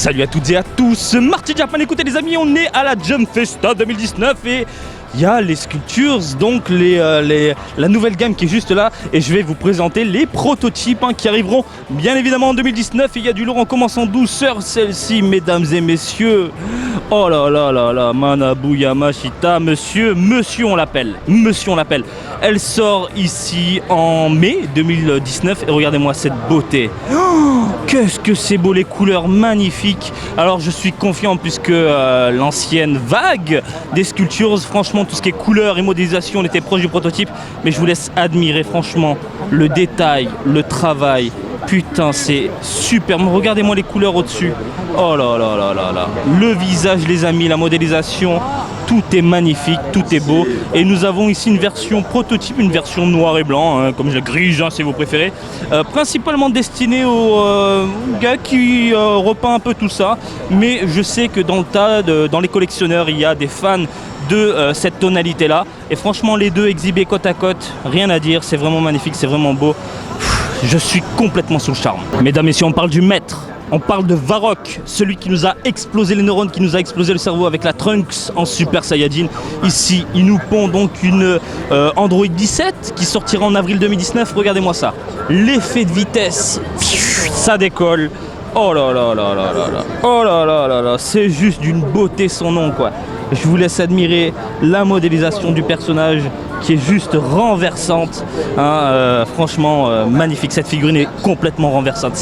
Salut à toutes et à tous, Marty Japan, écoutez les amis, on est à la Jump Festa 2019 et il y a les sculptures, donc la nouvelle gamme qui est juste là et je vais vous présenter les prototypes qui arriveront bien évidemment en 2019 et il y a du lourd, on commence en douceur, celle-ci mesdames et messieurs. Oh là là là là, Manabu Yamashita, monsieur on l'appelle, elle sort ici en mai 2019 et regardez-moi cette beauté. Oh, qu'est-ce que c'est beau, les couleurs magnifiques. Alors je suis confiant puisque l'ancienne vague des sculptures, franchement tout ce qui est couleurs et modélisation, on était proche du prototype, mais je vous laisse admirer franchement le détail, le travail. Putain, c'est super. Regardez-moi les couleurs au-dessus. Oh là là là là là. Le visage, les amis, la modélisation, tout est magnifique, tout est beau. Et nous avons ici une version prototype, une version noir et blanc, comme je gris, si vous préférez. Principalement destinée aux gars qui repeint un peu tout ça. Mais je sais que dans le tas, dans les collectionneurs, il y a des fans de cette tonalité là et franchement les deux exhibés côte à côte, rien à dire, c'est vraiment magnifique, c'est vraiment beau. Je suis complètement sous le charme. Mesdames et messieurs, on parle du maître, on parle de Varrock, celui qui nous a explosé les neurones, qui nous a explosé le cerveau avec la Trunks en Super Saiyajin. Ici il nous pond donc une Android 17 qui sortira en avril 2019. Regardez-moi ça, l'effet de vitesse, ça décolle. Oh là là là là là là. Oh là là là là, c'est juste d'une beauté sans nom quoi. Je vous laisse admirer la modélisation du personnage qui est juste renversante. Franchement magnifique, cette figurine est complètement renversante.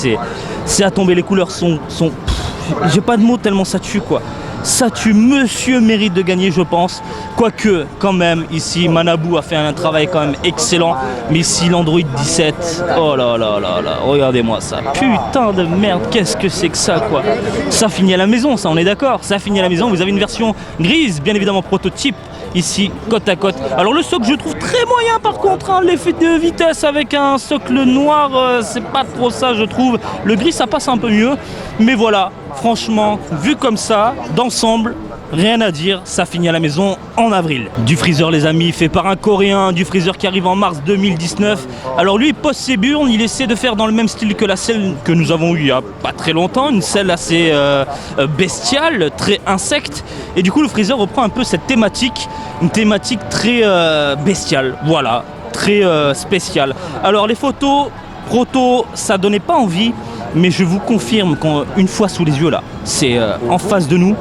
C'est à tomber, les couleurs sont... J'ai pas de mots tellement ça tue quoi. Ça tue, monsieur mérite de gagner je pense. Quoique quand même ici Manabu a fait un travail quand même excellent. Mais ici l'Android 17, oh là là là là, regardez-moi ça. Putain de merde, qu'est-ce que c'est que ça quoi. Ça finit à la maison, ça on est d'accord. Ça finit à la maison, vous avez une version grise, bien évidemment prototype. Ici, côte à côte. Alors le socle je trouve très moyen par contre, l'effet de vitesse avec un socle noir, c'est pas trop ça je trouve. Le gris ça passe un peu mieux, mais voilà, franchement, vu comme ça, d'ensemble, rien à dire, ça finit à la maison en avril. Du Freezer les amis, fait par un Coréen, du Freezer qui arrive en mars 2019. Alors lui il pose ses burnes, il essaie de faire dans le même style que la selle que nous avons eu il y a pas très longtemps, une selle assez bestiale, très insecte. Et du coup le Freezer reprend un peu cette thématique, une thématique très bestiale, voilà, très spéciale. Alors les photos proto, ça donnait pas envie, mais je vous confirme qu'une fois sous les yeux là, c'est en face de nous.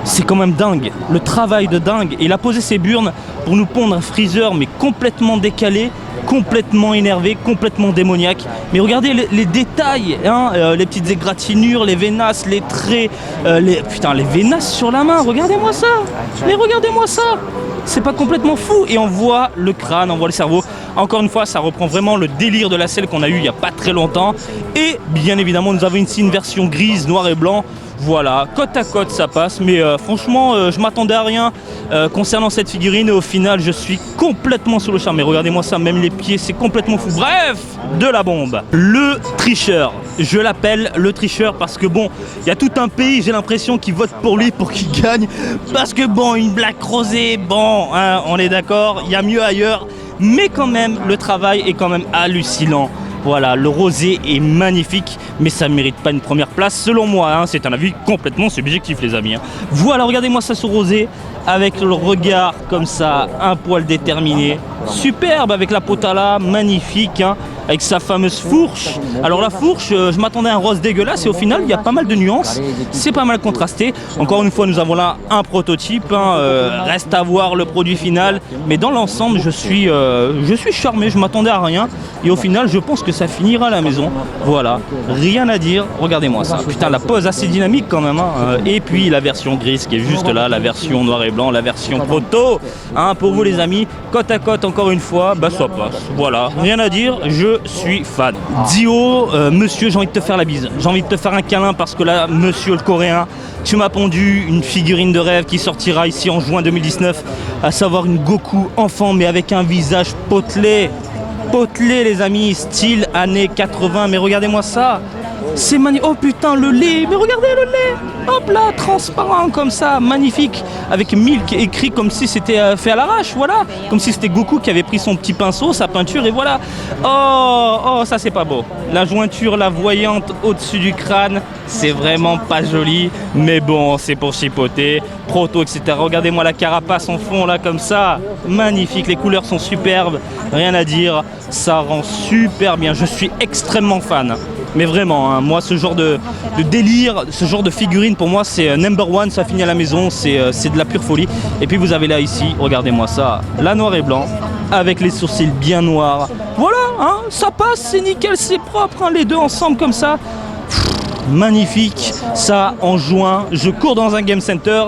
C'est quand même dingue, le travail de dingue. Et il a posé ses burnes pour nous pondre un Freezer mais complètement décalé, complètement énervé, complètement démoniaque. Mais regardez les détails, les petites égratignures, les vénasses, les traits, les vénasses sur la main, regardez-moi ça. Mais regardez-moi ça. C'est pas complètement fou. Et on voit le crâne, on voit le cerveau. Encore une fois, ça reprend vraiment le délire de la selle qu'on a eu il n'y a pas très longtemps. Et bien évidemment, nous avons ici une version grise, noir et blanc. Voilà, côte à côte ça passe, mais franchement je m'attendais à rien concernant cette figurine et au final je suis complètement sous le charme. Mais regardez-moi ça, même les pieds, c'est complètement fou. Bref, de la bombe. Le tricheur, je l'appelle le tricheur parce que bon, il y a tout un pays, j'ai l'impression, qui vote pour lui pour qu'il gagne. Parce que bon, une blague rosée, bon, on est d'accord, il y a mieux ailleurs. Mais quand même, le travail est quand même hallucinant. Voilà, le rosé est magnifique, mais ça ne mérite pas une première place selon moi, c'est un avis complètement subjectif les amis. Voilà, regardez-moi ça ce rosé, avec le regard comme ça, un poil déterminé, superbe avec la potala, magnifique, avec sa fameuse fourche. Alors la fourche, je m'attendais à un rose dégueulasse et au final il y a pas mal de nuances, c'est pas mal contrasté. Encore une fois nous avons là un prototype, reste à voir le produit final, mais dans l'ensemble je suis charmé, je m'attendais à rien et au final je pense que ça finira à la maison. Voilà, rien à dire, regardez-moi ça, putain la pose assez dynamique quand même, et puis la version grise qui est juste là, la version noir et blanc, la version proto, pour vous les amis, côte à côte encore une fois, bah ça passe, voilà, rien à dire, je suis fan. Dio, monsieur, j'ai envie de te faire la bise, j'ai envie de te faire un câlin parce que là, monsieur le coréen, tu m'as pondu une figurine de rêve qui sortira ici en juin 2019, à savoir une Goku enfant mais avec un visage potelé les amis, style années 80, mais regardez-moi ça, c'est magnifique. Oh putain, le lait, mais regardez le lait. Hop là, transparent comme ça, magnifique. Avec Milk écrit comme si c'était fait à l'arrache, voilà. Comme si c'était Goku qui avait pris son petit pinceau, sa peinture et voilà. Oh, ça c'est pas beau. La jointure, la voyante au-dessus du crâne, c'est vraiment pas joli. Mais bon, c'est pour chipoter. Proto, etc. Regardez-moi la carapace en fond là comme ça. Magnifique, les couleurs sont superbes. Rien à dire, ça rend super bien. Je suis extrêmement fan. Mais vraiment, hein, moi ce genre de délire, ce genre de figurine pour moi c'est number one, ça finit à la maison, c'est de la pure folie. Et puis vous avez là ici, regardez-moi ça, la noir et blanc, avec les sourcils bien noirs. Voilà, hein, ça passe, c'est nickel, c'est propre, hein, les deux ensemble comme ça. Magnifique, ça en juin, je cours dans un game center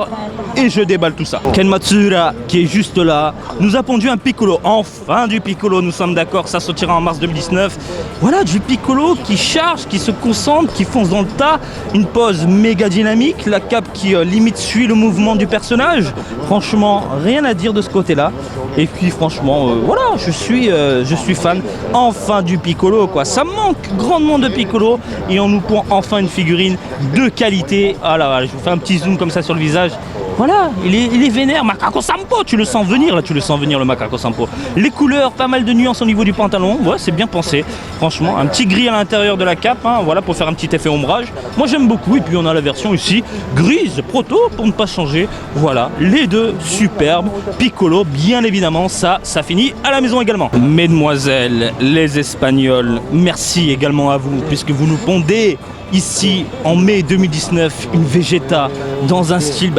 et je déballe tout ça. Ken Matsura qui est juste là, nous a pondu un Piccolo, enfin du Piccolo, nous sommes d'accord, ça sortira en mars 2019. Voilà du Piccolo qui charge, qui se concentre, qui fonce dans le tas, une pose méga dynamique, la cape qui limite suit le mouvement du personnage. Franchement, rien à dire de ce côté-là. Et puis franchement, voilà, je suis fan enfin du Piccolo quoi. Ça manque grandement de Piccolo et on nous pond enfin une figurine de qualité. Ah là, je vous fais un petit zoom comme ça sur le visage. Voilà, il est vénère, Macaco Sampo, tu le sens venir là, tu le sens venir le Macaco Sampo. Les couleurs, pas mal de nuances au niveau du pantalon, ouais, c'est bien pensé. Franchement, un petit gris à l'intérieur de la cape, hein, voilà, pour faire un petit effet ombrage. Moi j'aime beaucoup, et puis on a la version ici, grise, proto, pour ne pas changer. Voilà, les deux, superbes. Piccolo, bien évidemment, ça finit à la maison également. Mesdemoiselles, les Espagnols, merci également à vous, puisque vous nous pondez ici en mai 2019 une Vegeta dans un style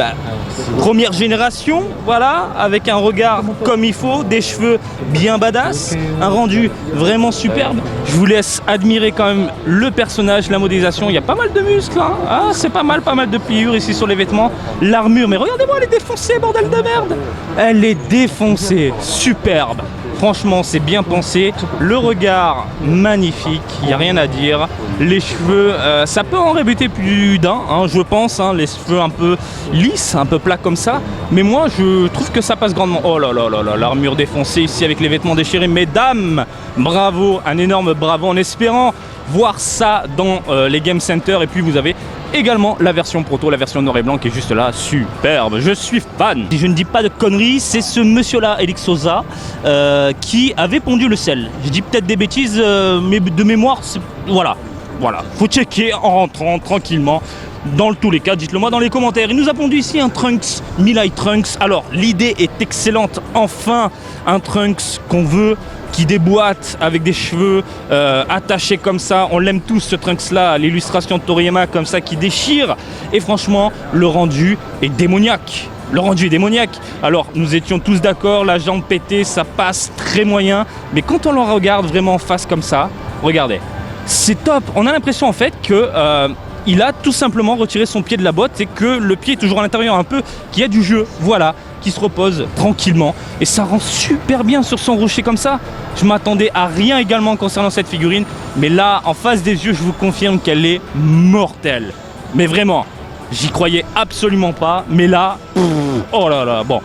première génération, voilà, avec un regard comme il faut, des cheveux bien badass, un rendu vraiment superbe. Je vous laisse admirer quand même le personnage, la modélisation, il y a pas mal de muscles, hein. Ah, c'est pas mal de pliures ici sur les vêtements, l'armure, mais regardez-moi, elle est défoncée, bordel de merde. Elle est défoncée, superbe. Franchement, c'est bien pensé. Le regard, magnifique, il n'y a rien à dire. Les cheveux, ça peut en répéter plus d'un, hein, je pense. Hein, les cheveux un peu lisses, un peu plats comme ça. Mais moi, je trouve que ça passe grandement. Oh là là là là, l'armure défoncée ici avec les vêtements déchirés. Mesdames, bravo, un énorme bravo en espérant voir ça dans les Game Center. Et puis vous avez également la version proto, la version noir et blanc qui est juste là, superbe, je suis fan. Si je ne dis pas de conneries, c'est ce monsieur là, Elixosa, qui avait pondu le sel. Je dis peut-être des bêtises, mais de mémoire, voilà, faut checker en rentrant tranquillement. Dans tous les cas, dites-le moi dans les commentaires. Il nous a pondu ici un Trunks, Milai Trunks. Alors l'idée est excellente, enfin un Trunks qu'on veut, qui déboîte avec des cheveux attachés comme ça. On l'aime tous ce Trunks là, l'illustration de Toriyama comme ça qui déchire. Et franchement, le rendu est démoniaque. Le rendu est démoniaque. Alors nous étions tous d'accord, la jambe pétée, ça passe très moyen. Mais quand on le regarde vraiment en face comme ça, regardez, c'est top. On a l'impression en fait que il a tout simplement retiré son pied de la botte et que le pied est toujours à l'intérieur un peu, qu'il y a du jeu, voilà, qui se repose tranquillement. Et ça rend super bien sur son rocher comme ça. Je m'attendais à rien également concernant cette figurine, mais là, en face des yeux, je vous confirme qu'elle est mortelle. Mais vraiment, j'y croyais absolument pas, mais là, oh là là, bon.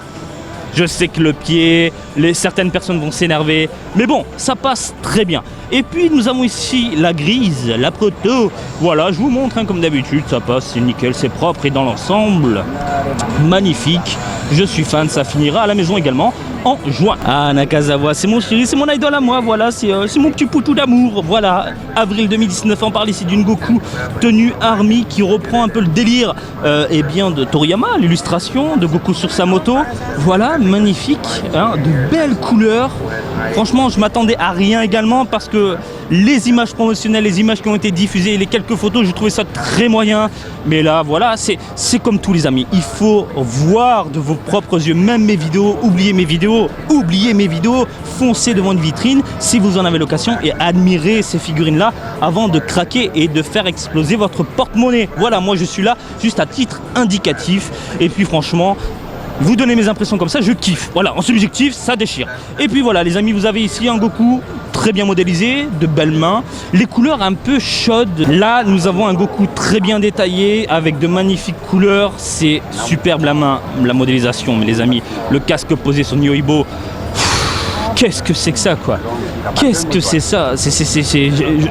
Je sais que le pied, certaines personnes vont s'énerver, mais bon, ça passe très bien. Et puis nous avons ici la grise, la proto. Voilà, je vous montre hein, comme d'habitude, ça passe, c'est nickel, c'est propre et dans l'ensemble, magnifique. Je suis fan, ça finira à la maison également en juin. Ah, Nakazawa, c'est mon chéri, c'est mon idole à moi, voilà, c'est mon petit poutou d'amour, voilà. Avril 2019, on parle ici d'une Goku tenue Army qui reprend un peu le délire eh bien, de Toriyama, l'illustration de Goku sur sa moto. Voilà, magnifique, hein, de belles couleurs. Franchement, je m'attendais à rien également parce que les images promotionnelles, les images qui ont été diffusées, les quelques photos, j'ai trouvé ça très moyen. Mais là, voilà, c'est comme tous les amis. Il faut voir de vos propres yeux, même mes vidéos, oubliez mes vidéos, foncez devant une vitrine si vous en avez l'occasion et admirez ces figurines-là avant de craquer et de faire exploser votre porte-monnaie. Voilà, moi je suis là juste à titre indicatif. Et puis franchement, vous donnez mes impressions comme ça, je kiffe. Voilà, en subjectif, ça déchire. Et puis voilà, les amis, vous avez ici un Goku très bien modélisé, de belles mains, les couleurs un peu chaudes. Là, nous avons un Goku très bien détaillé, avec de magnifiques couleurs. C'est superbe la main, la modélisation, mais les amis, le casque posé sur Nyoibo, qu'est-ce que c'est que ça, quoi. Qu'est-ce que c'est ça?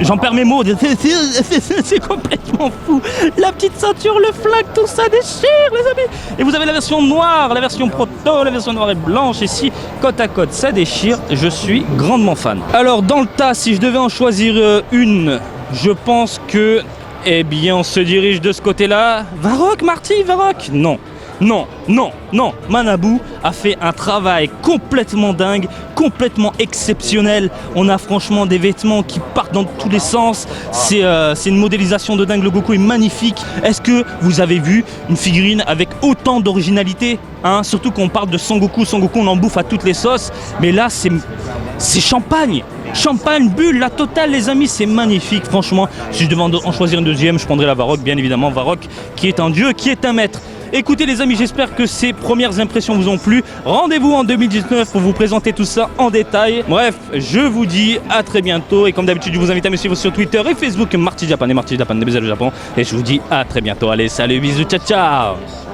J'en perds mes mots. C'est complètement fou. La petite ceinture, le flag, tout ça déchire, les amis. Et vous avez la version noire, la version proto, la version noire et blanche. Ici, côte à côte, ça déchire. Je suis grandement fan. Alors, dans le tas, si je devais en choisir une, je pense que, eh bien, on se dirige de ce côté-là. Varrock, Marty, Varrock? Non. Non, non, non, Manabu a fait un travail complètement dingue, complètement exceptionnel. On a franchement des vêtements qui partent dans tous les sens. C'est une modélisation de dingue, le Goku est magnifique. Est-ce que vous avez vu une figurine avec autant d'originalité, hein? Surtout qu'on parle de Son Goku, on en bouffe à toutes les sauces. Mais là, c'est champagne. Champagne, bulle, la totale les amis, c'est magnifique franchement. Si je devais en choisir une deuxième, je prendrais la Varrock, bien évidemment. Varrock qui est un dieu, qui est un maître. Écoutez les amis, j'espère que ces premières impressions vous ont plu. Rendez-vous en 2019 pour vous présenter tout ça en détail. Bref, je vous dis à très bientôt. Et comme d'habitude, je vous invite à me suivre sur Twitter et Facebook, Marty Japan et Marty Japan, des bisous au Japon. Et je vous dis à très bientôt. Allez, salut, bisous, ciao, ciao.